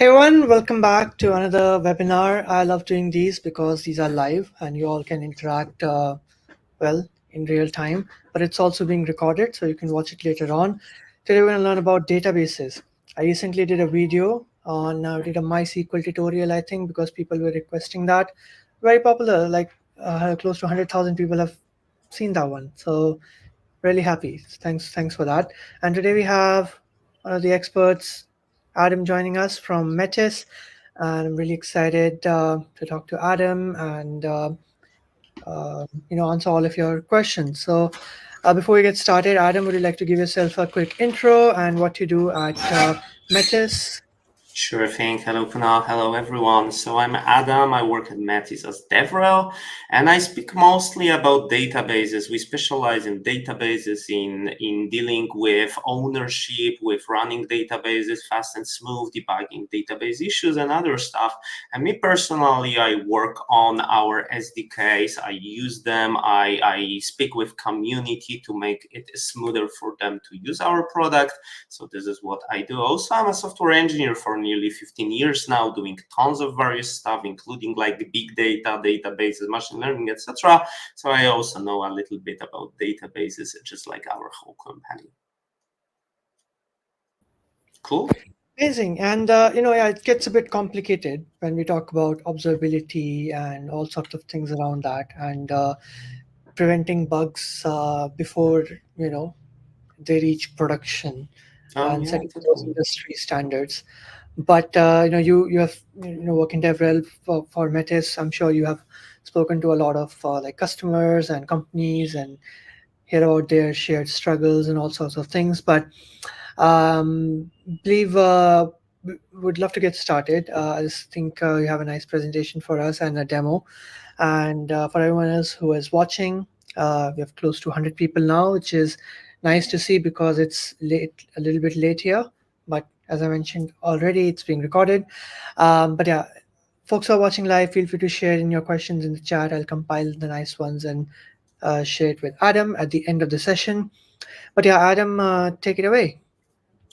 Hey everyone, welcome back to another webinar. I love doing these because these are live and you all can interact in real time, but it's also being recorded so you can watch it later on. Today we're going to learn about databases. I recently did a video on, did a MySQL tutorial, I think, because people were requesting that. Very popular, like close to 100,000 people have seen that one. So really happy. Thanks for that. And today we have one of the experts, Adam, joining us from Metis, and I'm really excited to talk to Adam and answer all of your questions. So before we get started, Adam, would you like to give yourself a quick intro and what you do at Metis? Sure thing. Hello, Kunal. Hello, everyone. So I'm Adam. I work at Metis as DevRel, and I speak mostly about databases. We specialize in databases, in dealing with ownership, with running databases fast and smooth, debugging database issues and other stuff. And me personally, I work on our SDKs. I use them. I speak with community to make it smoother for them to use our product. So this is what I do. Also, I'm a software engineer for nearly 15 years now, doing tons of various stuff, including like the big data, databases, machine learning, etc. So I also know a little bit about databases, just like our whole company. Cool. Amazing. And, it gets a bit complicated when we talk about observability and all sorts of things around that and preventing bugs before, they reach production and Yeah, setting those totally. industry standards. But you have work in DevRel for Metis. I'm sure you have spoken to a lot of like customers and companies and hear about their shared struggles and all sorts of things. But believe would love to get started. I just think you have a nice presentation for us and a demo. And for everyone else who is watching, we have close to 100 people now, which is nice to see because it's late, a little bit late here. But as I mentioned already, it's being recorded. But yeah, folks who are watching live, feel free to share in your questions in the chat. I'll compile the nice ones and share it with Adam at the end of the session. But yeah, Adam, take it away.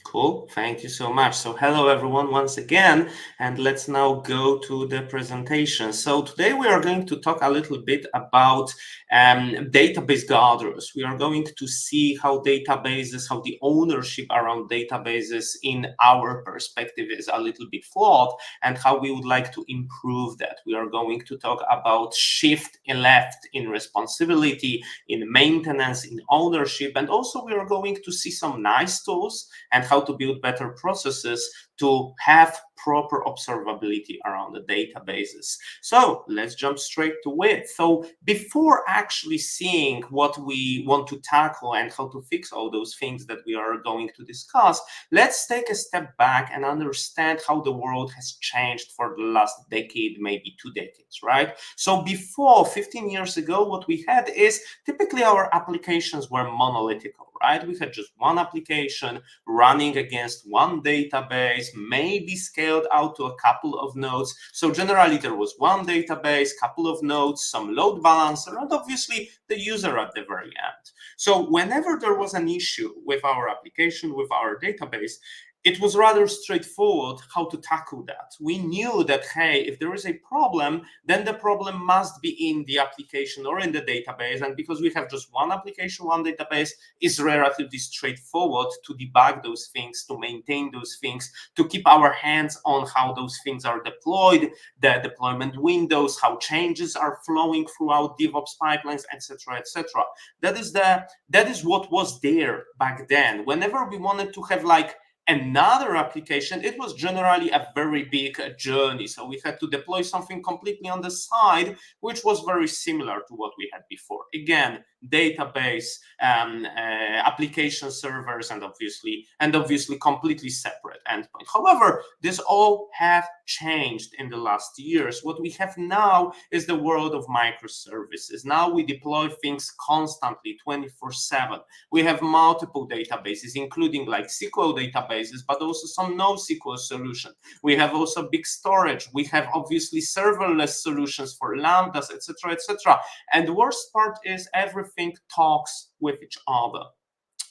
Cool. Thank you so much. So hello, everyone, once again, and let's now go to the presentation. So today we are going to talk a little bit about database guardrails. We are going to see how databases, how the ownership around databases in our perspective is a little bit flawed and how we would like to improve that. We are going to talk about shift left in responsibility, in maintenance, in ownership, and also we are going to see some nice tools and how to build better processes to have proper observability around the databases. So let's jump straight to it. So before actually seeing what we want to tackle and how to fix all those things that we are going to discuss, let's take a step back and understand how the world has changed for the last decade, maybe 2 decades, right? So before 15 years ago, what we had is typically our applications were monolithic, right? We had just one application running against one database, maybe scaled out to a couple of nodes. So generally there was one database, couple of nodes, some load balancer, and obviously the user at the very end. So whenever there was an issue with our application, with our database, it was rather straightforward how to tackle that. We knew that, hey, if there is a problem, then the problem must be in the application or in the database. And because we have just one application, one database, it's relatively straightforward to debug those things, to maintain those things, to keep our hands on how those things are deployed, the deployment windows, how changes are flowing throughout DevOps pipelines, etc., etc. That is what was there back then. Whenever we wanted to have like another application, it was generally a very big journey. So we had to deploy something completely on the side, which was very similar to what we had before. Again, database, application servers, and obviously completely separate endpoint. However, this all have changed in the last years. What we have now is the world of microservices. Now we deploy things constantly, 24/7. We have multiple databases, including like SQL databases, but also some NoSQL solution. We have also big storage. We have obviously serverless solutions for Lambdas, etc., etc. And the worst part is everything talks with each other.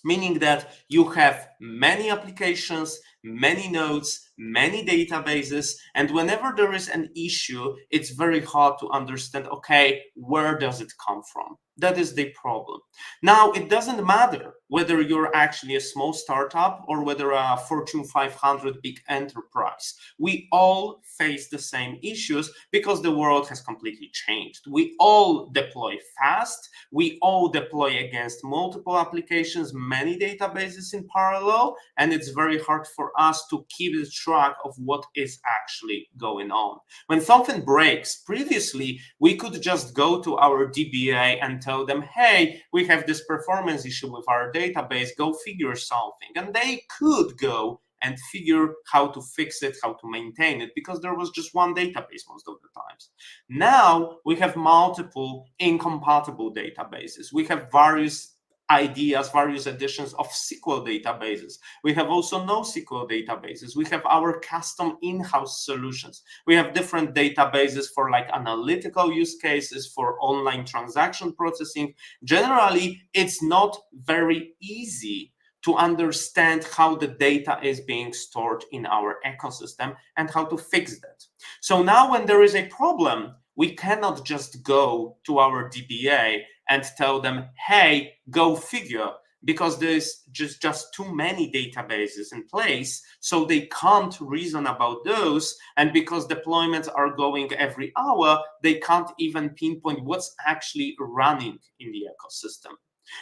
meaning that you have many applications, many nodes, many databases, and whenever there is an issue, it's very hard to understand, okay, where does it come from? That is the problem. Now, it doesn't matter whether you're actually a small startup or whether a Fortune 500 big enterprise. We all face the same issues because the world has completely changed. We all deploy fast. We all deploy against multiple applications, many databases in parallel, and it's very hard for us to keep the track of what is actually going on. When something breaks, previously, we could just go to our DBA and tell them, hey, we have this performance issue with our database, go figure something. And they could go and figure how to fix it, how to maintain it, because there was just one database most of the times. Now we have multiple incompatible databases. We have various ideas, various editions of SQL databases. We have also NoSQL databases. We have our custom in-house solutions. We have different databases for like analytical use cases, for online transaction processing. Generally, it's not very easy to understand how the data is being stored in our ecosystem and how to fix that. So now when there is a problem, we cannot just go to our DBA and tell them, hey, go figure, because there's just too many databases in place, so they can't reason about those, and because deployments are going every hour, they can't even pinpoint what's actually running in the ecosystem.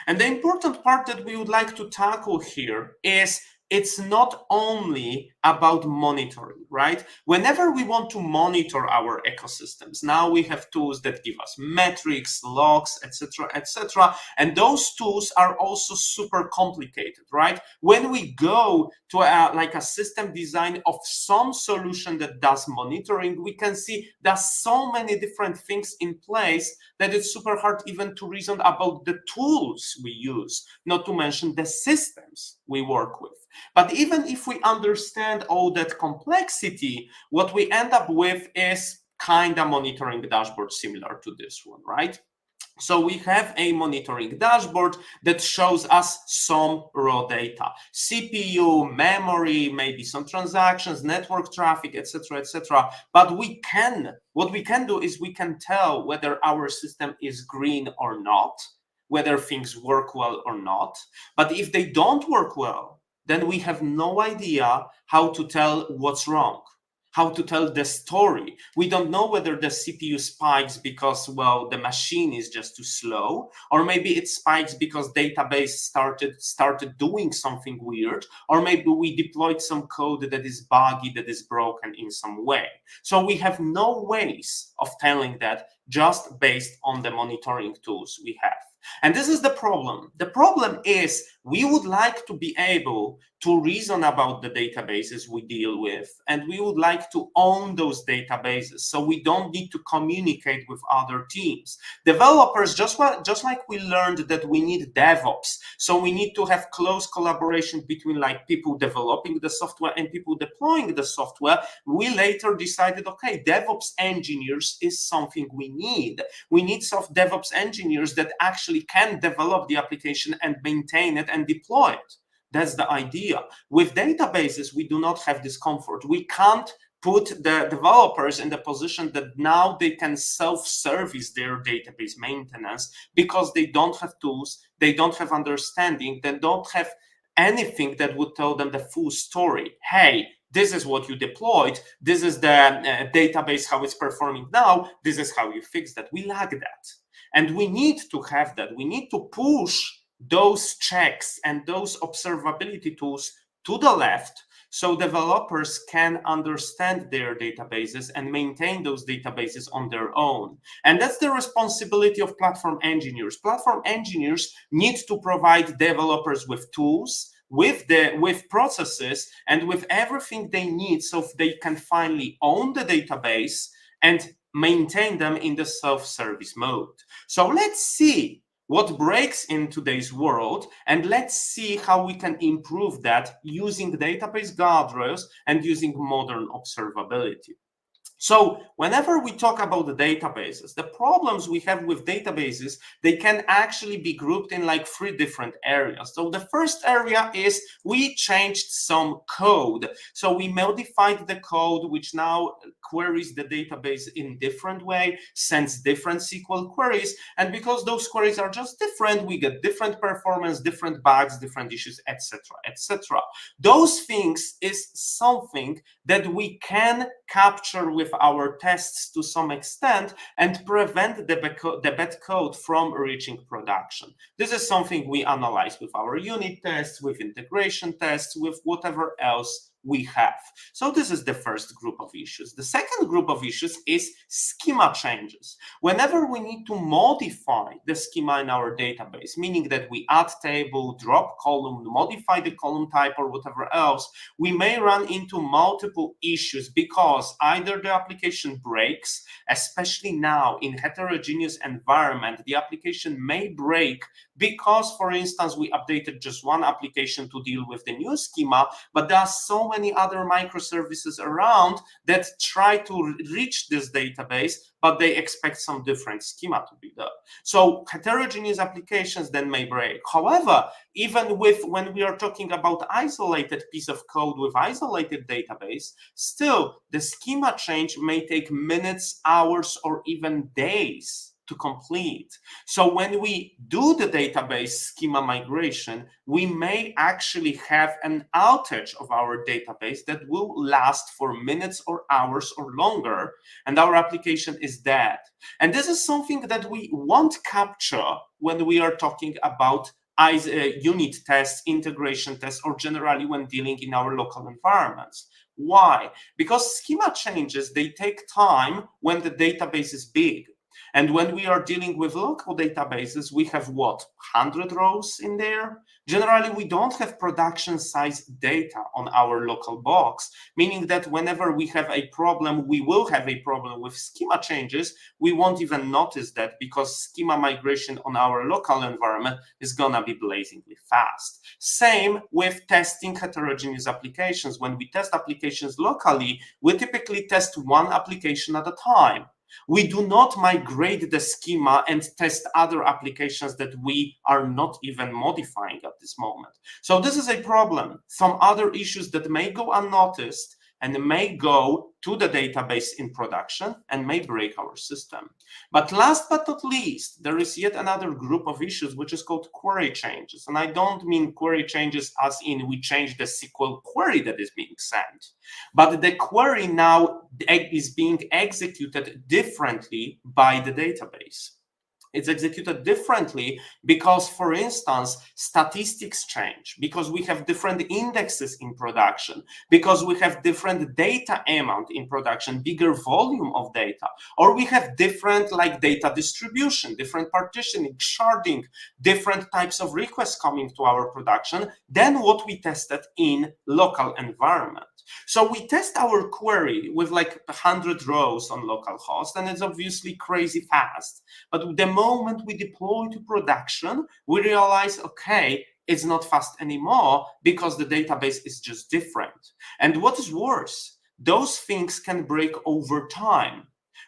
And the important part that we would like to tackle here is it's not only about monitoring, right? Whenever we want to monitor our ecosystems, now we have tools that give us metrics, logs, etc. And those tools are also super complicated, right? When we go to a system design of some solution that does monitoring, we can see there's so many different things in place that it's super hard even to reason about the tools we use, not to mention the systems we work with. But even if we understand all that complexity, what we end up with is kind of monitoring dashboard similar to this one, right? So we have a monitoring dashboard that shows us some raw data, CPU, memory, maybe some transactions, network traffic, etc. But what we can do is we can tell whether our system is green or not, whether things work well or not. But if they don't work well, then we have no idea how to tell what's wrong, how to tell the story. We don't know whether the CPU spikes because, well, the machine is just too slow, or maybe it spikes because database started doing something weird, or maybe we deployed some code that is buggy, that is broken in some way. So we have no ways of telling that just based on the monitoring tools we have. And this is the problem. The problem is we would like to be able to reason about the databases we deal with, and we would like to own those databases so we don't need to communicate with other teams. Developers, just like we learned that we need DevOps, so we need to have close collaboration between like people developing the software and people deploying the software, we later decided, okay, DevOps engineers is something we need. We need DevOps engineers that actually can develop the application and maintain it and deploy it. That's the idea. With databases, we do not have this comfort. We can't put the developers in the position that now they can self-service their database maintenance because they don't have tools, they don't have understanding, they don't have anything that would tell them the full story. Hey, this is what you deployed, this is the database, how it's performing now, this is how you fix that. We lack that. And we need to have that. We need to push those checks and those observability tools to the left so developers can understand their databases and maintain those databases on their own. And that's the responsibility of platform engineers. Platform engineers need to provide developers with tools, with processes, and with everything they need so they can finally own the database and maintain them in the self-service mode. So let's see what breaks in today's world, and let's see how we can improve that using database guardrails and using modern observability. So whenever we talk about the databases, the problems we have with databases, they can actually be grouped in like 3 different areas. So the first area is we changed some code. So we modified the code, which now queries the database in different way, sends different SQL queries. And because those queries are just different, we get different performance, different bugs, different issues, etc., etc. Those things is something that we can capture with our tests to some extent and prevent the bad code from reaching production. This is something we analyze with our unit tests, with integration tests, with whatever else we have. So this is the first group of issues. The second group of issues is schema changes. Whenever we need to modify the schema in our database, meaning that we add table, drop column, modify the column type or whatever else, we may run into multiple issues because either the application breaks, especially now in heterogeneous environment, the application may break because, for instance, we updated just one application to deal with the new schema, but there are so many other microservices around that try to reach this database, but they expect some different schema to be done. So heterogeneous applications then may break. However, even when we are talking about isolated piece of code with isolated database, still the schema change may take minutes, hours, or even days to complete. So when we do the database schema migration, we may actually have an outage of our database that will last for minutes or hours or longer, and our application is dead. And this is something that we won't capture when we are talking about unit tests, integration tests, or generally when dealing in our local environments. Why? Because schema changes, they take time when the database is big. And when we are dealing with local databases, we have what, 100 rows in there? Generally, we don't have production size data on our local box, meaning that whenever we have a problem, we will have a problem with schema changes. We won't even notice that because schema migration on our local environment is gonna be blazingly fast. Same with testing heterogeneous applications. When we test applications locally, we typically test one application at a time. We do not migrate the schema and test other applications that we are not even modifying at this moment. So this is a problem. Some other issues that may go unnoticed and may go to the database in production and may break our system. But last but not least, there is yet another group of issues which is called query changes. And I don't mean query changes as in we change the SQL query that is being sent, but the query now is being executed differently by the database. It's executed differently because, for instance, statistics change, because we have different indexes in production, because we have different data amount in production, bigger volume of data, or we have different like data distribution, different partitioning, sharding, different types of requests coming to our production than what we tested in local environment. So we test our query with like 100 rows on localhost, and it's obviously crazy fast. But the moment we deploy to production, we realize, okay, it's not fast anymore because the database is just different. And what is worse, those things can break over time.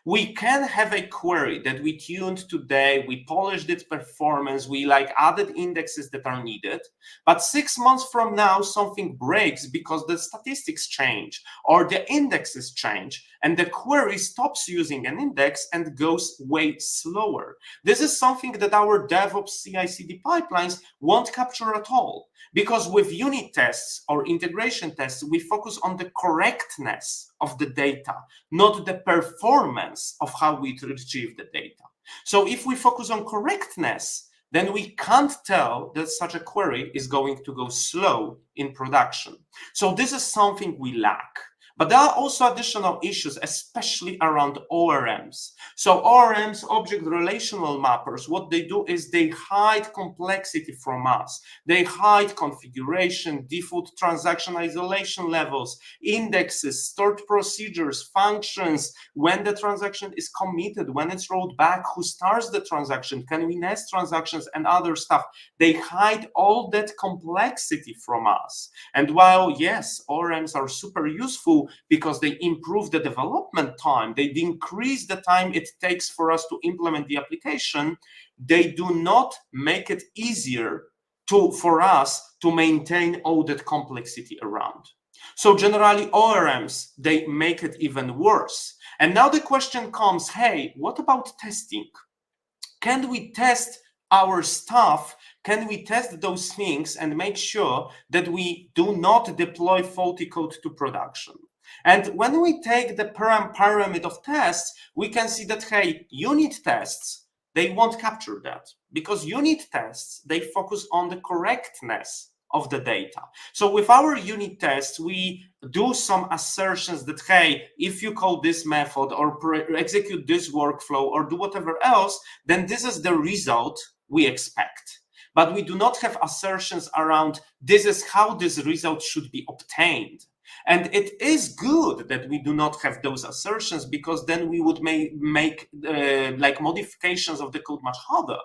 We can have a query that we tuned today, we polished its performance, we like added indexes that are needed, but 6 months from now, something breaks because the statistics change or the indexes change and the query stops using an index and goes way slower. This is something that our DevOps CI/CD pipelines won't capture at all, because with unit tests or integration tests, we focus on the correctness of the data, not the performance of how we retrieve the data. So if we focus on correctness, then we can't tell that such a query is going to go slow in production. So this is something we lack. But there are also additional issues, especially around ORMs. So ORMs, object relational mappers, what they do is they hide complexity from us. They hide configuration, default transaction isolation levels, indexes, stored procedures, functions, when the transaction is committed, when it's rolled back, who starts the transaction, can we nest transactions and other stuff. They hide all that complexity from us. And while, yes, ORMs are super useful, because they improve the development time, they increase the time it takes for us to implement the application, they do not make it easier for us to maintain all that complexity around. So generally ORMs, they make it even worse. And now the question comes, hey, what about testing? Can we test our stuff? Can we test those things and make sure that we do not deploy faulty code to production? And when we take the pyramid of tests, we can see that, hey, unit tests, they won't capture that, because unit tests, they focus on the correctness of the data. So with our unit tests, we do some assertions that, hey, if you call this method or execute this workflow or do whatever else, then this is the result we expect. But we do not have assertions around this is how this result should be obtained. And it is good that we do not have those assertions, because then we would make like modifications of the code much harder.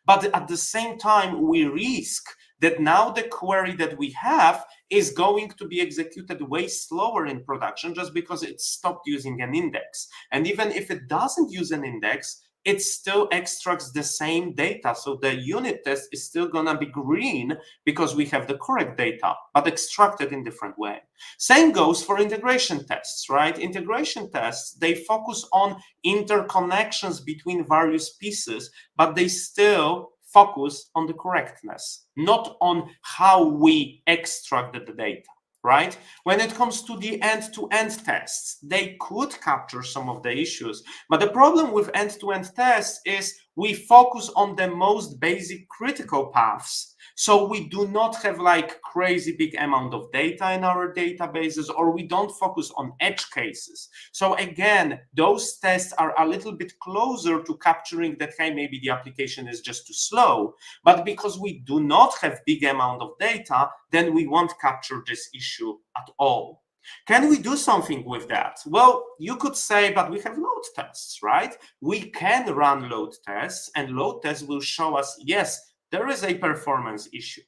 But at the same time, we risk that now the query that we have is going to be executed way slower in production just because it stopped using an index. And even if it doesn't use an index, it still extracts the same data. So the unit test is still gonna be green because we have the correct data, but extracted in different way. Same goes for integration tests, right? Integration tests, they focus on interconnections between various pieces, but they still focus on the correctness, not on how we extracted the data, right? When it comes to the end-to-end tests, they could capture some of the issues, but the problem with end-to-end tests is we focus on the most basic critical paths. So we do not have like crazy big amount of data in our databases, or we don't focus on edge cases. So again, those tests are a little bit closer to capturing that, hey, maybe the application is just too slow. But because we do not have big amount of data, then we won't capture this issue at all. Can we do something with that? Well, you could say, but we have load tests, right? We can run load tests, and load tests will show us, yes, there is a performance issue.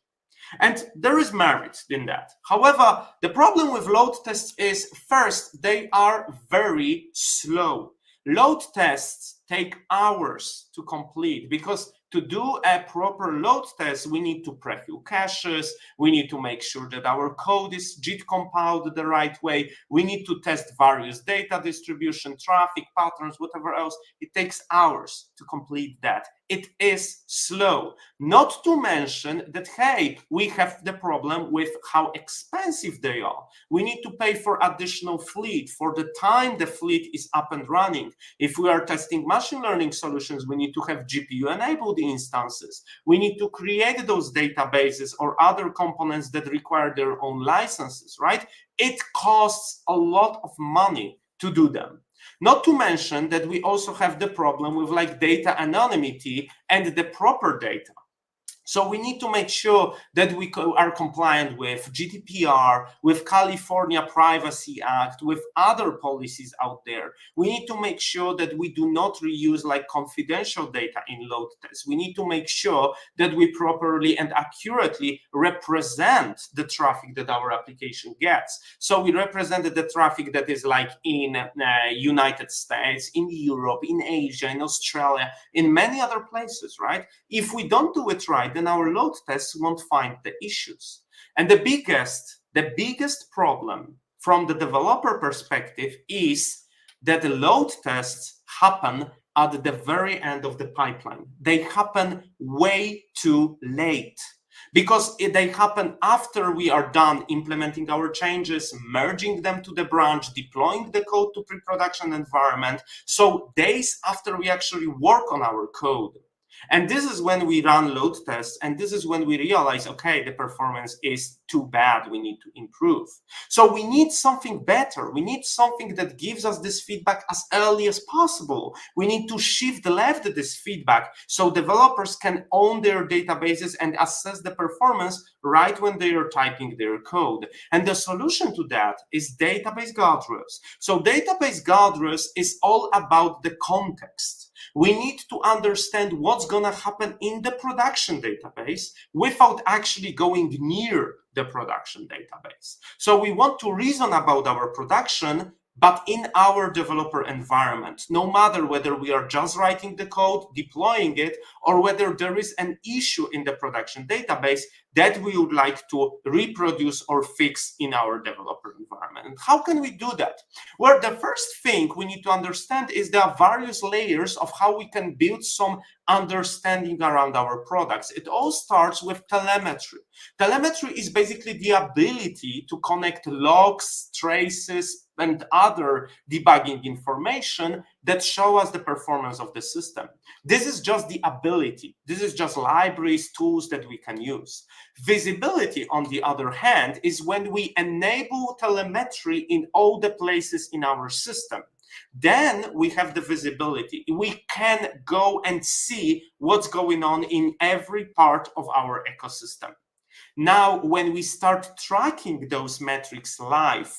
And there is merit in that. However, the problem with load tests is, first, they are very slow. Load tests take hours to complete, because to do a proper load test, we need to preview caches, we need to make sure that our code is JIT compiled the right way, we need to test various data distribution, traffic patterns, whatever else. It takes hours to complete that. It is slow. Not to mention that, hey, we have the problem with how expensive they are. We need to pay for additional fleet for the time the fleet is up and running. If we are testing machine learning solutions, we need to have GPU-enabled instances. We need to create those databases or other components that require their own licenses, right? It costs a lot of money to do them. Not to mention that we also have the problem with like data anonymity and the proper data. So we need to make sure that we are compliant with GDPR, with California Privacy Act, with other policies out there. We need to make sure that we do not reuse like confidential data in load tests. We need to make sure that we properly and accurately represent the traffic that our application gets. So we represented the traffic that is like in United States, in Europe, in Asia, in Australia, in many other places, right? If we don't do it right, then our load tests won't find the issues. And the biggest problem from the developer perspective is that the load tests happen at the very end of the pipeline. They happen way too late, because they happen after we are done implementing our changes, merging them to the branch, deploying the code to pre-production environment. So days after we actually work on our code. And this is when we run load tests, and this is when we realize, okay, the performance is too bad, we need to improve. So we need something better. We need something that gives us this feedback as early as possible. We need to shift left this feedback so developers can own their databases and assess the performance right when they are typing their code. And the solution to that is database guardrails. So database guardrails is all about the context. We need to understand what's going to happen in the production database without actually going near the production database. So we want to reason about our production, but in our developer environment, no matter whether we are just writing the code, deploying it, or whether there is an issue in the production database that we would like to reproduce or fix in our developer environment. And how can we do that? Well, the first thing we need to understand is there are various layers of how we can build some understanding around our products. It all starts with telemetry. Telemetry is basically the ability to connect logs, traces, and other debugging information that show us the performance of the system. This is just the ability. This is just libraries, tools that we can use. Visibility, on the other hand, is when we enable telemetry in all the places in our system. Then we have the visibility. We can go and see what's going on in every part of our ecosystem. Now, when we start tracking those metrics live,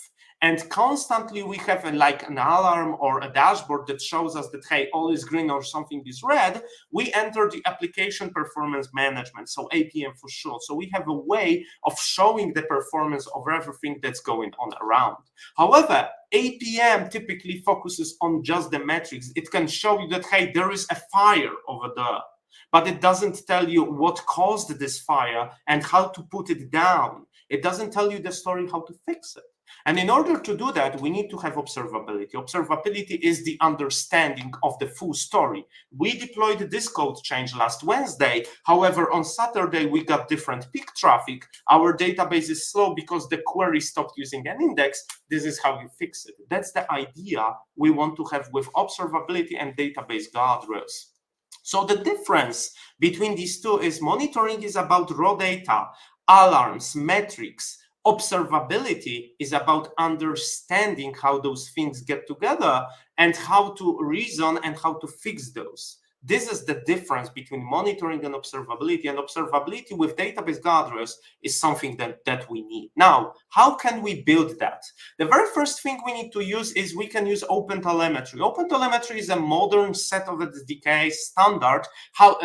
and constantly we have like an alarm or a dashboard that shows us that, hey, all is green or something is red, we enter the application performance management, so APM for short. So we have a way of showing the performance of everything that's going on around. However, APM typically focuses on just the metrics. It can show you that, hey, there is a fire over there, but it doesn't tell you what caused this fire and how to put it down. It doesn't tell you the story how to fix it. And in order to do that, we need to have observability. Observability is the understanding of the full story. We deployed this code change last Wednesday. However, on Saturday, we got different peak traffic. Our database is slow because the query stopped using an index. This is how you fix it. That's the idea we want to have with observability and database guardrails. So the difference between these two is monitoring is about raw data, alarms, metrics. Observability is about understanding how those things get together and how to reason and how to fix those. This is the difference between monitoring and observability with database guardrails is something that we need. Now, how can we build that? The very first thing we need to use is we can use OpenTelemetry. OpenTelemetry is a modern set of SDK standard,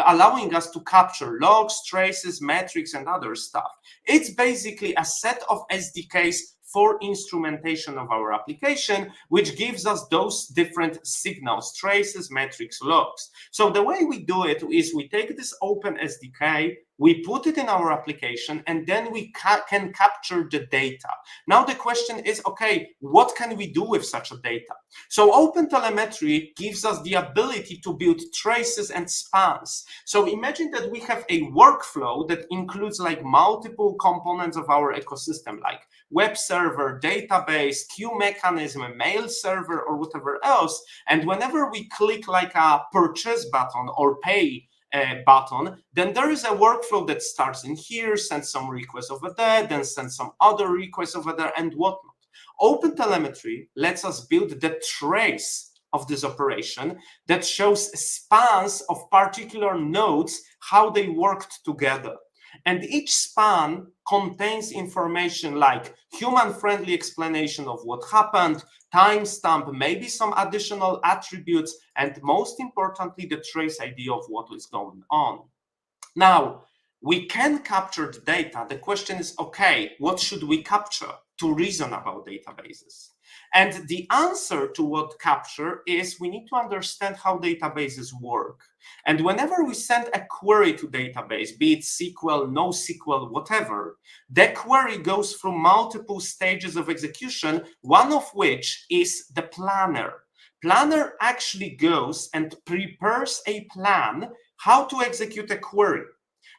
allowing us to capture logs, traces, metrics, and other stuff. It's basically a set of SDKs for instrumentation of our application, which gives us those different signals, traces, metrics, logs. So the way we do it is we take this open SDK, we put it in our application, and then we can capture the data. Now the question is, okay, what can we do with such a data? So OpenTelemetry gives us the ability to build traces and spans. So imagine that we have a workflow that includes like multiple components of our ecosystem, like web server, database, queue mechanism, mail server, or whatever else. And whenever we click like a purchase button or pay button, then there is a workflow that starts in here, sends some requests over there, then sends some other requests over there, and whatnot. OpenTelemetry lets us build the trace of this operation that shows spans of particular nodes, how they worked together. And each span contains information like human-friendly explanation of what happened, timestamp, maybe some additional attributes, and most importantly, the trace ID of what is going on. Now, we can capture the data. The question is, okay, what should we capture to reason about databases? And the answer to what capture is we need to understand how databases work. And whenever we send a query to database, be it SQL, NoSQL, whatever, the query goes through multiple stages of execution, one of which is the planner. Planner actually goes and prepares a plan how to execute a query.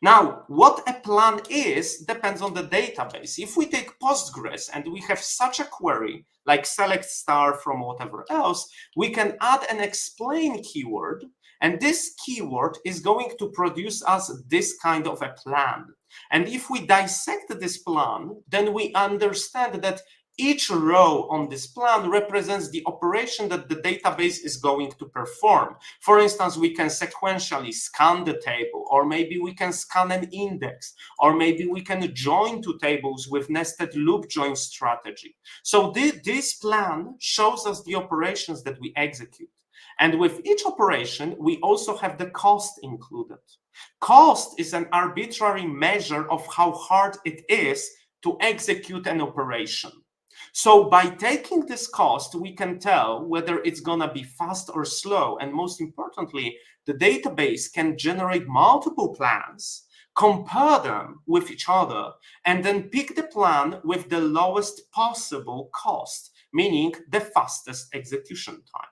Now, what a plan is depends on the database. If we take Postgres and we have such a query, like select star from whatever else, we can add an explain keyword, and this keyword is going to produce us this kind of a plan. And if we dissect this plan, then we understand that each row on this plan represents the operation that the database is going to perform. For instance, we can sequentially scan the table, or maybe we can scan an index, or maybe we can join two tables with nested loop join strategy. So this plan shows us the operations that we execute. And with each operation, we also have the cost included. Cost is an arbitrary measure of how hard it is to execute an operation. So by taking this cost, we can tell whether it's going to be fast or slow. And most importantly, the database can generate multiple plans, compare them with each other, and then pick the plan with the lowest possible cost, meaning the fastest execution time.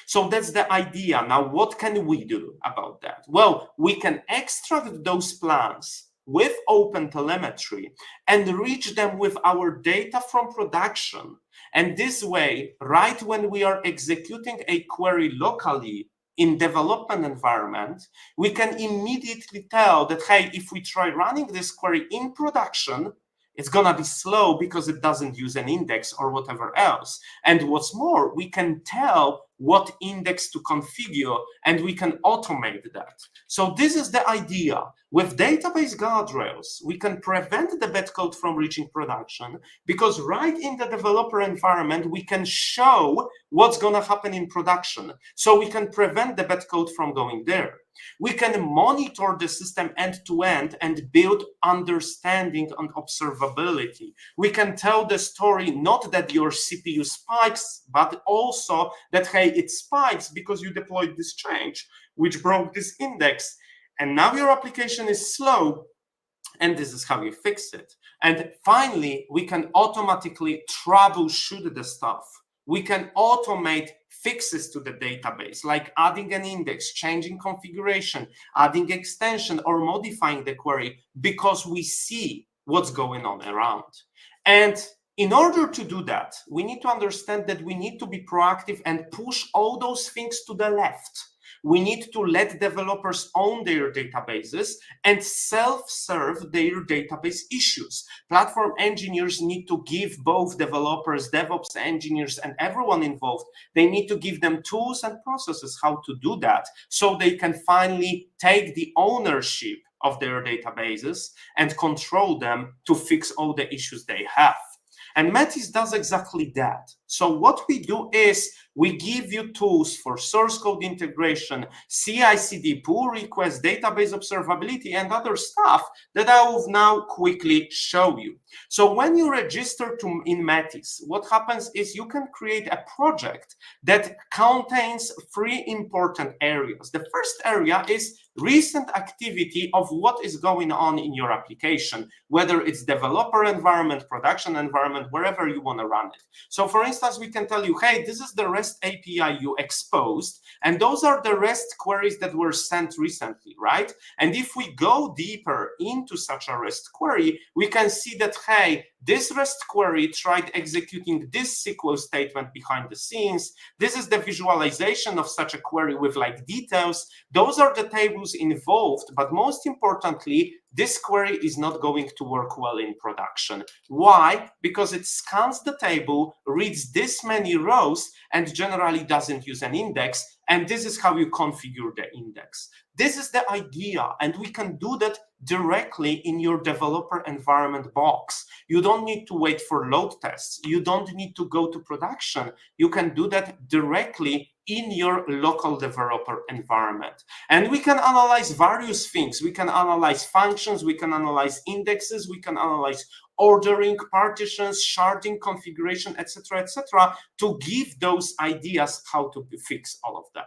So that's the idea. Now, what can we do about that? Well, we can extract those plans with OpenTelemetry and reach them with our data from production. And this way, right when we are executing a query locally in development environment, we can immediately tell that, hey, if we try running this query in production, it's going to be slow because it doesn't use an index or whatever else. And what's more, we can tell what index to configure, and we can automate that. So this is the idea. With database guardrails, we can prevent the bad code from reaching production, because right in the developer environment, we can show what's going to happen in production. So we can prevent the bad code from going there. We can monitor the system end-to-end and build understanding and observability. We can tell the story, not that your CPU spikes, but also that, hey, it spikes because you deployed this change, which broke this index. And now your application is slow, and this is how you fix it. And finally, we can automatically troubleshoot the stuff. We can automate fixes to the database, like adding an index, changing configuration, adding extension, or modifying the query, because we see what's going on around. And in order to do that, we need to understand that we need to be proactive and push all those things to the left. We need to let developers own their databases and self-serve their database issues. Platform engineers need to give both developers, DevOps engineers, and everyone involved, they need to give them tools and processes how to do that, so they can finally take the ownership of their databases and control them to fix all the issues they have. And Metis does exactly that. So what we do is we give you tools for source code integration, CI/CD, pull requests, database observability, and other stuff that I will now quickly show you. So when you register in Metis, what happens is you can create a project that contains three important areas. The first area is recent activity of what is going on in your application, whether it's developer environment, production environment, wherever you want to run it. So for instance, we can tell you, hey, this is the REST API you exposed, and those are the REST queries that were sent recently, right? And if we go deeper into such a REST query, we can see that, hey, this REST query tried executing this SQL statement behind the scenes. This is the visualization of such a query with like details. Those are the tables involved, but most importantly, this query is not going to work well in production. Why? Because it scans the table, reads this many rows, and generally doesn't use an index. And this is how you configure the index. This is the idea, and we can do that directly in your developer environment box. You don't need to wait for load tests. You don't need to go to production. You can do that directly in your local developer environment. And we can analyze various things. We can analyze functions, we can analyze indexes, we can analyze ordering, partitions, sharding, configuration, etc., to give those ideas how to fix all of that.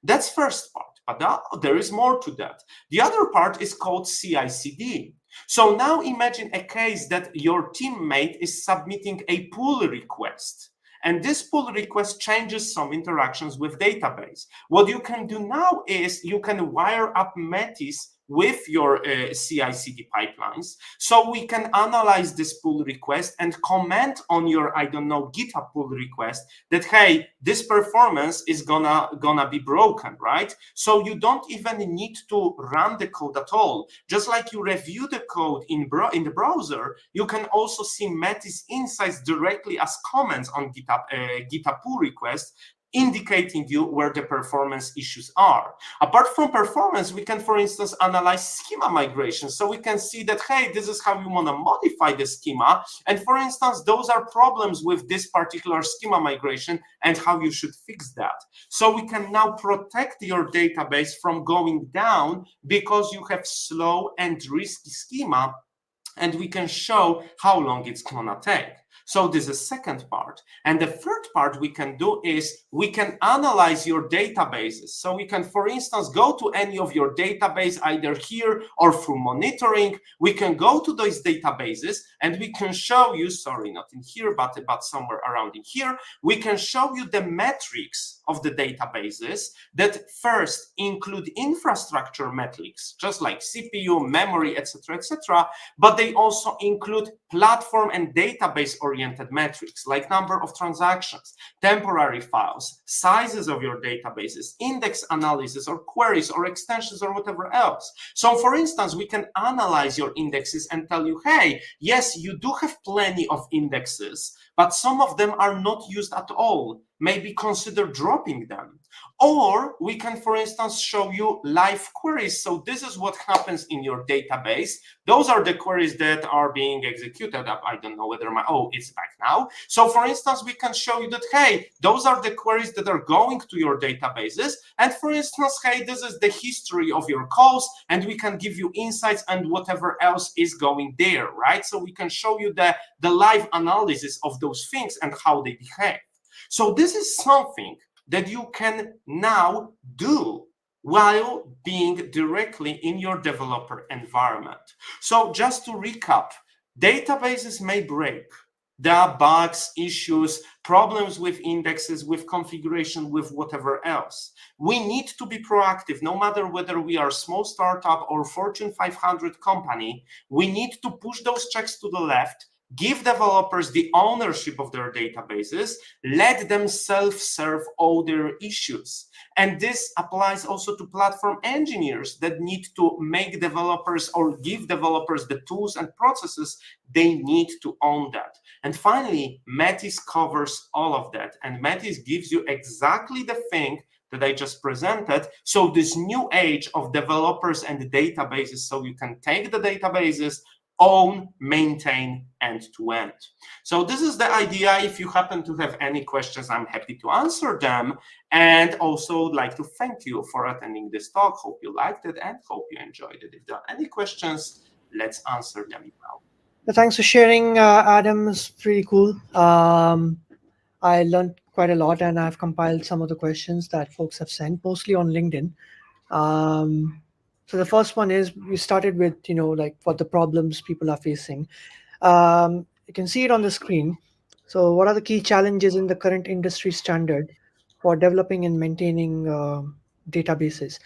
That's first part, but there is more to that. The other part is called CI/CD. So now imagine a case that your teammate is submitting a pull request, and this pull request changes some interactions with database. What you can do now is you can wire up Metis with your CI/CD pipelines, so we can analyze this pull request and comment on your, I don't know, GitHub pull request that, hey, this performance is gonna be broken, right? So you don't even need to run the code at all. Just like you review the code in the browser, you can also see Metis insights directly as comments on GitHub pull request. indicating you where the performance issues are. Apart from performance, we can, for instance, analyze schema migration. So we can see that, hey, this is how you want to modify the schema. And for instance, those are problems with this particular schema migration and how you should fix that. So we can now protect your database from going down because you have slow and risky schema, and we can show how long it's gonna take. So this is second part. And the third part we can do is we can analyze your databases. So we can, for instance, go to any of your database, either here or through monitoring. We can go to those databases and we can show you, sorry, not in here, but somewhere around in here, we can show you the metrics of the databases that first include infrastructure metrics, just like CPU, memory, etc., but they also include platform and database-oriented metrics like number of transactions, temporary files, sizes of your databases, index analysis or queries or extensions or whatever else. So for instance, we can analyze your indexes and tell you, hey, yes, you do have plenty of indexes, but some of them are not used at all. Maybe consider dropping them. Or we can, for instance, show you live queries. So this is what happens in your database. Those are the queries that are being executed. I don't know whether it's back now. So for instance, we can show you that, hey, those are the queries that are going to your databases. And for instance, hey, this is the history of your calls, and we can give you insights and whatever else is going there, right? So we can show you the live analysis of those things and how they behave. So this is something that you can now do while being directly in your developer environment. So just to recap, databases may break. There are bugs, issues, problems with indexes, with configuration, with whatever else. We need to be proactive, no matter whether we are a small startup or Fortune 500 company. We need to push those checks to the left, give developers the ownership of their databases, let them self-serve all their issues. And this applies also to platform engineers that need to make developers or give developers the tools and processes they need to own that. And finally, Metis covers all of that. And Metis gives you exactly the thing that I just presented. So this new age of developers and databases, so you can take the databases, own, maintain end-to-end. So this is the idea. If you happen to have any questions, I'm happy to answer them. And also would like to thank you for attending this talk. Hope you liked it and hope you enjoyed it. If there are any questions, let's answer them now. Thanks for sharing, Adam. It's pretty cool. I learned quite a lot, and I've compiled some of the questions that folks have sent, mostly on LinkedIn. So the first one is, we started with, like what the problems people are facing. You can see it on the screen. So what are the key challenges in the current industry standard for developing and maintaining databases?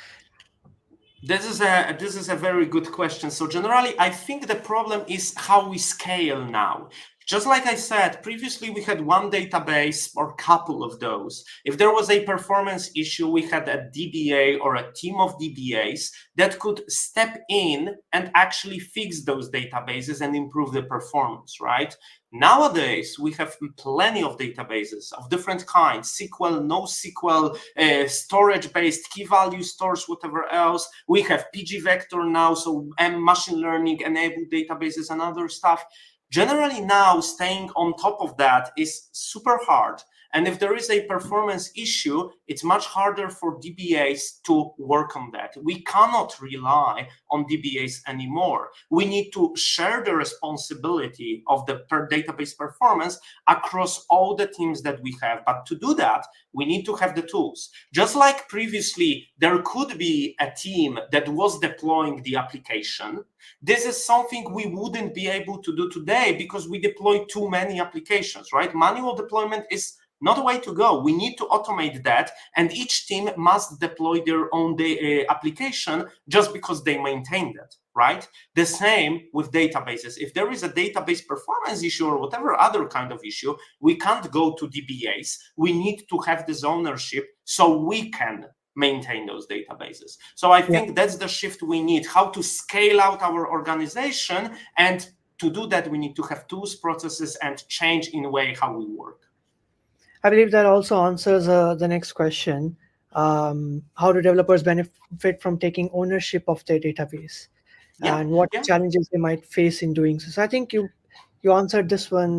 This is a very good question. So generally, I think the problem is how we scale now. Just like I said, previously we had one database or couple of those. If there was a performance issue, we had a DBA or a team of DBAs that could step in and actually fix those databases and improve the performance, right? Nowadays, we have plenty of databases of different kinds, SQL, NoSQL, storage-based key value stores, whatever else. We have PG Vector now, so machine learning enabled databases and other stuff. Generally now, staying on top of that is super hard. And if there is a performance issue, it's much harder for DBAs to work on that. We cannot rely on DBAs anymore. We need to share the responsibility of the database performance across all the teams that we have. But to do that, we need to have the tools. Just like previously, there could be a team that was deploying the application. This is something we wouldn't be able to do today because we deploy too many applications, right? Manual deployment is not a way to go. We need to automate that, and each team must deploy their own application just because they maintain that, right? The same with databases. If there is a database performance issue or whatever other kind of issue, we can't go to DBAs. We need to have this ownership so we can maintain those databases. So I think that's the shift we need, how to scale out our organization. And to do that, we need to have tools, processes, and change in a way how we work. I believe that also answers the next question. How do developers benefit from taking ownership of their database, Yeah, and what yeah. challenges they might face in doing so? So I think you answered this one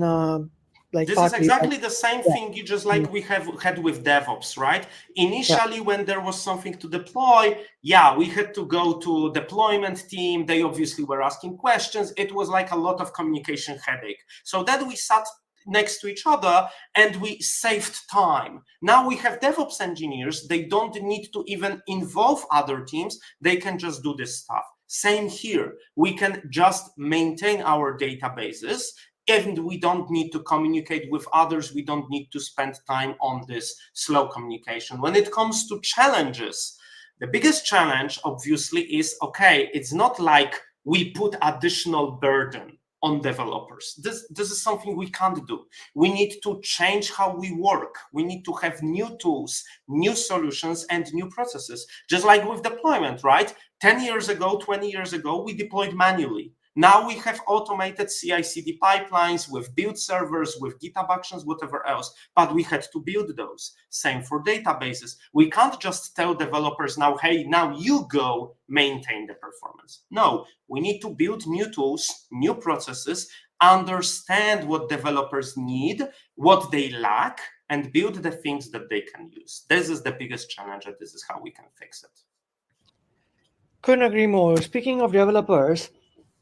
like This is partly. But exactly the same yeah, thing, just mm, like we have had with DevOps, right? yeah, Initially, when there was something to deploy, yeah, we had to go to deployment team. They obviously were asking questions. It was like a lot of communication headache. So then we sat next to each other and we saved time. Now we have DevOps engineers. They don't need to even involve other teams. They can just do this stuff. Same here. We can just maintain our databases and we don't need to communicate with others. We don't need to spend time on this slow communication. When it comes to challenges, the biggest challenge obviously is, okay, it's not like we put additional burden on developers. This is something we can't do. We need to change how we work. We need to have new tools, new solutions, and new processes. Just like with deployment, right? 10 years ago, 20 years ago, we deployed manually. Now we have automated CI/CD pipelines with build servers, with GitHub Actions, whatever else, but we had to build those. Same for databases. We can't just tell developers now, hey, now you go maintain the performance. No, we need to build new tools, new processes, understand what developers need, what they lack, and build the things that they can use. This is the biggest challenge, and this is how we can fix it. couldn't agree more. Speaking of developers,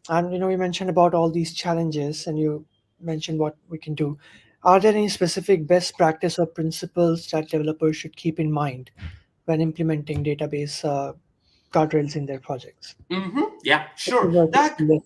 and you mentioned about all these challenges, and you mentioned what we can do. Are there any specific best practice or principles that developers should keep in mind when implementing database guardrails in their projects? Yeah, What sure. is your list?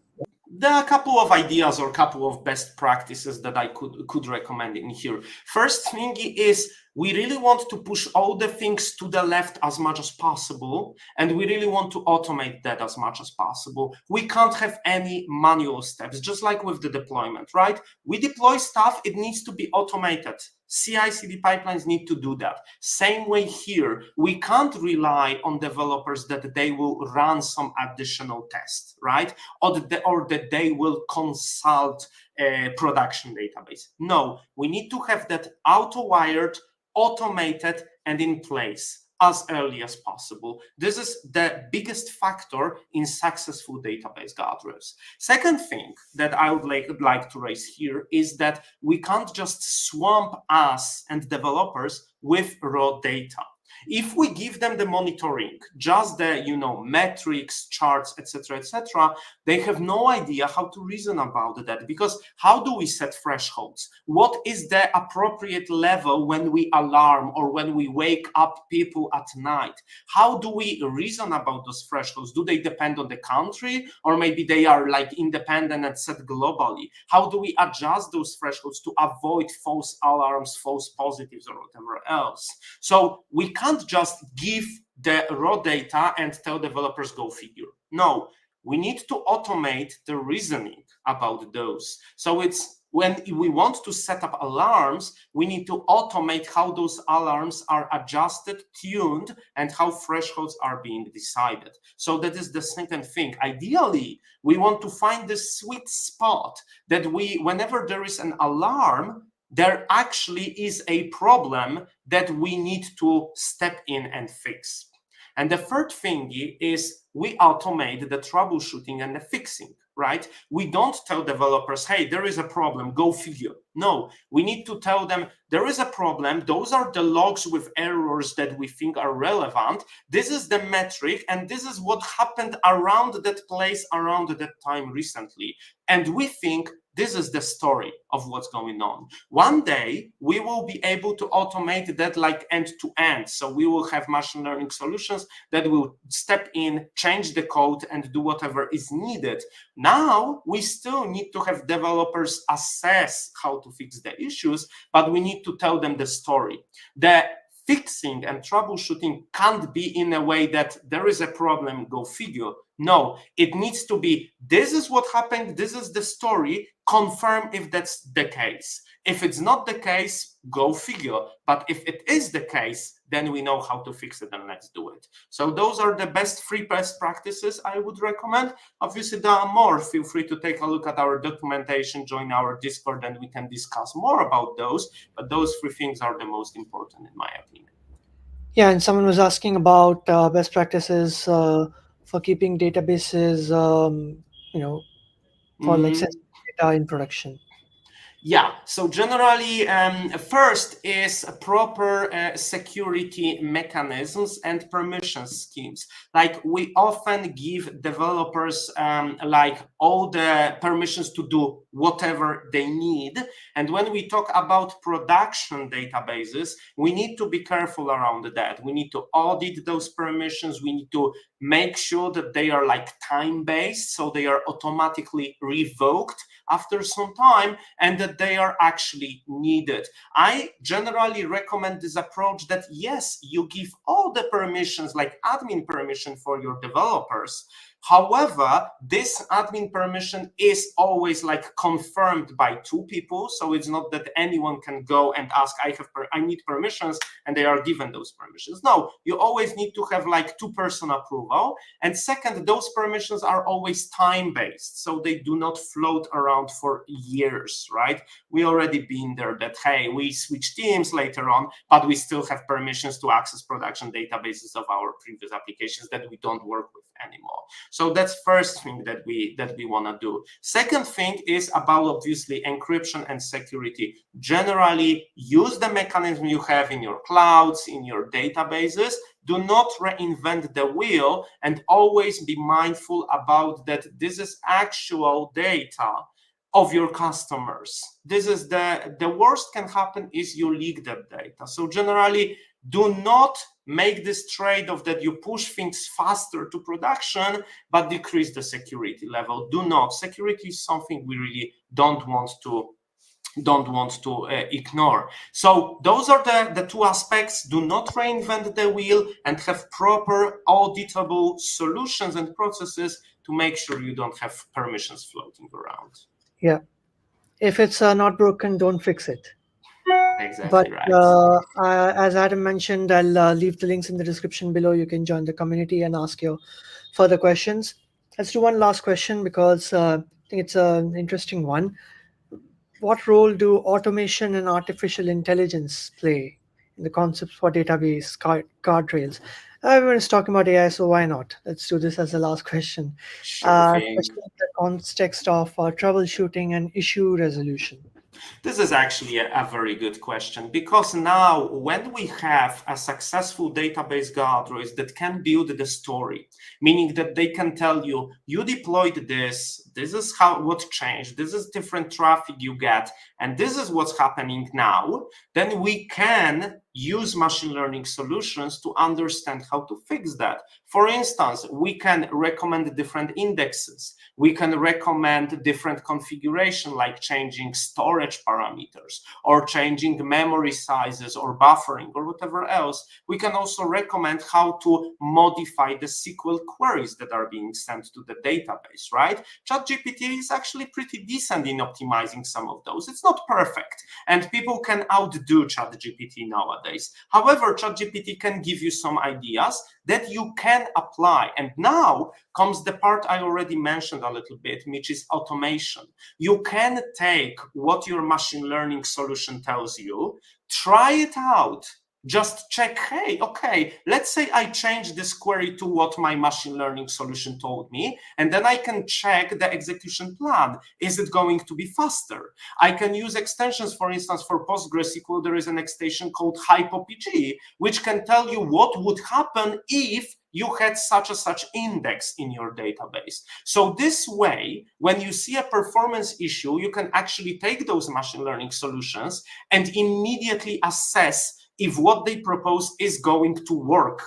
There are a couple of ideas or a couple of best practices that I could recommend in here. First thing is we really want to push all the things to the left as much as possible, and we really want to automate that as much as possible. We can't have any manual steps, just like with the deployment, right? We deploy stuff, it needs to be automated. CI/CD pipelines need to do that. Same way here, we can't rely on developers that they will run some additional test, right? Or that they will consult a production database. No, we need to have that auto-wired, automated, and in place as early as possible. This is the biggest factor in successful database guardrails. Second thing that I would like to raise here is that we can't just swamp us and developers with raw data. If we give them the monitoring, just the metrics, charts, etc., they have no idea how to reason about that, because how do we set thresholds? What is the appropriate level when we alarm or when we wake up people at night? How do we reason about those thresholds? Do they depend on the country, or maybe they are like independent and set globally? How do we adjust those thresholds to avoid false alarms, false positives, or whatever else? So we can't just give the raw data and tell developers go figure. No, we need to automate the reasoning about those. So it's when we want to set up alarms, we need to automate how those alarms are adjusted, tuned, and how thresholds are being decided. So that is the second thing. Ideally, we want to find this sweet spot that whenever there is an alarm, there actually is a problem that we need to step in and fix. And the third thing is we automate the troubleshooting and the fixing, right? We don't tell developers, hey, there is a problem, go figure. No, we need to tell them there is a problem. Those are the logs with errors that we think are relevant. This is the metric, and this is what happened around that place, around that time recently. And we think this is the story of what's going on. One day, we will be able to automate that like end to end. So we will have machine learning solutions that will step in, change the code, and do whatever is needed. Now, we still need to have developers assess how to fix the issues, but we need to tell them the story. The fixing and troubleshooting can't be in a way that there is a problem, go figure. No, it needs to be, this is what happened, this is the story, confirm if that's the case. If it's not the case, go figure. But if it is the case, then we know how to fix it and let's do it. So those are the free best practices I would recommend. Obviously, there are more. Feel free to take a look at our documentation, join our Discord, and we can discuss more about those. But those three things are the most important in my opinion. Yeah, and someone was asking about best practices for keeping databases, for like sensitive data in production. Yeah, so generally, first is proper security mechanisms and permission schemes. Like we often give developers like all the permissions to do whatever they need. And when we talk about production databases, we need to be careful around that. We need to audit those permissions. We need to make sure that they are like time-based, so they are automatically revoked after some time, and that they are actually needed. I generally recommend this approach that yes, you give all the permissions like admin permission for your developers. However, this admin permission is always like confirmed by two people. So it's not that anyone can go and ask, I need permissions, and they are given those permissions. No, you always need to have like two-person approval. And second, those permissions are always time-based. So they do not float around for years, right? We already been there that, hey, we switch teams later on, but we still have permissions to access production databases of our previous applications that we don't work with anymore. So that's first thing that we want to do. Second thing is about obviously encryption and security. Generally, use the mechanism you have in your clouds, in your databases. Do not reinvent the wheel, and always be mindful about that this is actual data of your customers. This is the worst can happen is you leak that data. So generally, do not make this trade-off that you push things faster to production, but decrease the security level. Do not. Security is something we really don't want to ignore. So those are the two aspects. Do not reinvent the wheel, and have proper auditable solutions and processes to make sure you don't have permissions floating around. Yeah. If it's not broken, don't fix it. Exactly But right. as Adam mentioned, I'll leave the links in the description below. You can join the community and ask your further questions. Let's do one last question, because I think it's an interesting one. What role do automation and artificial intelligence play in the concepts for database guardrails? Everyone's talking about AI, so why not? Let's do this as the last question. Sure thing. Especially in the context of troubleshooting and issue resolution. This is actually a very good question, because now when we have a successful database guardrails that can build the story, meaning that they can tell you, you deployed this is what changed, this is different traffic you get, and this is what's happening now, then we can use machine learning solutions to understand how to fix that. For instance, we can recommend different indexes. We can recommend different configuration, like changing storage parameters or changing memory sizes or buffering or whatever else. We can also recommend how to modify the SQL queries that are being sent to the database, right? ChatGPT is actually pretty decent in optimizing some of those. It's not perfect, and people can outdo ChatGPT nowadays. However, ChatGPT can give you some ideas that you can apply. And now comes the part I already mentioned a little bit, which is automation. You can take what your machine learning solution tells you, try it out, just check, hey, okay, let's say I change this query to what my machine learning solution told me, and then I can check the execution plan. Is it going to be faster? I can use extensions, for instance, for PostgreSQL, there is an extension called HypoPG, which can tell you what would happen if you had such and such index in your database. So this way, when you see a performance issue, you can actually take those machine learning solutions and immediately assess if what they propose is going to work.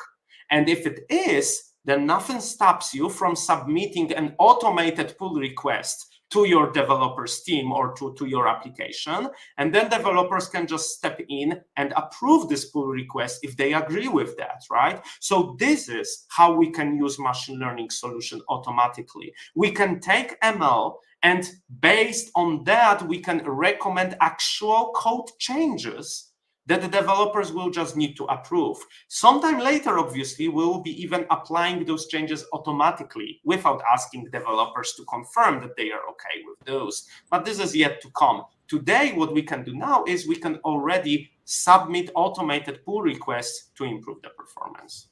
And if it is, then nothing stops you from submitting an automated pull request to your developers team or to your application. And then developers can just step in and approve this pull request if they agree with that, right? So this is how we can use machine learning solution automatically. We can take ML, and based on that, we can recommend actual code changes that the developers will just need to approve. Sometime later, obviously, we will be even applying those changes automatically without asking developers to confirm that they are okay with those. But this is yet to come. Today, what we can do now is we can already submit automated pull requests to improve the performance.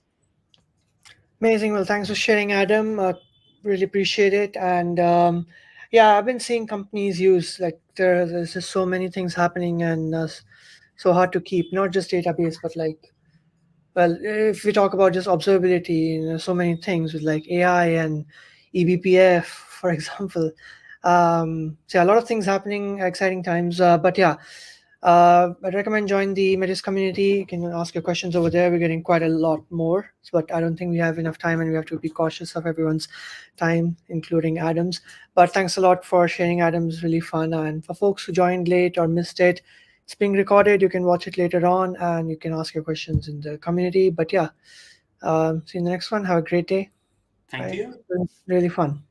Amazing. Well, thanks for sharing, Adam. Really appreciate it. And yeah, I've been seeing companies use like there's just so many things happening, and so hard to keep. Not just database, but like, well, if we talk about just observability, so many things with like AI and eBPF, for example. So yeah, a lot of things happening, exciting times. But yeah, I recommend join the Metis community. You can ask your questions over there. We're getting quite a lot more, but I don't think we have enough time, and we have to be cautious of everyone's time, including Adam's. But thanks a lot for sharing, Adam's. Really fun. And for folks who joined late or missed it, it's being recorded. You can watch it later on, and you can ask your questions in the community. But yeah, see you in the next one. Have a great day. Thank Bye. you. It's been really fun.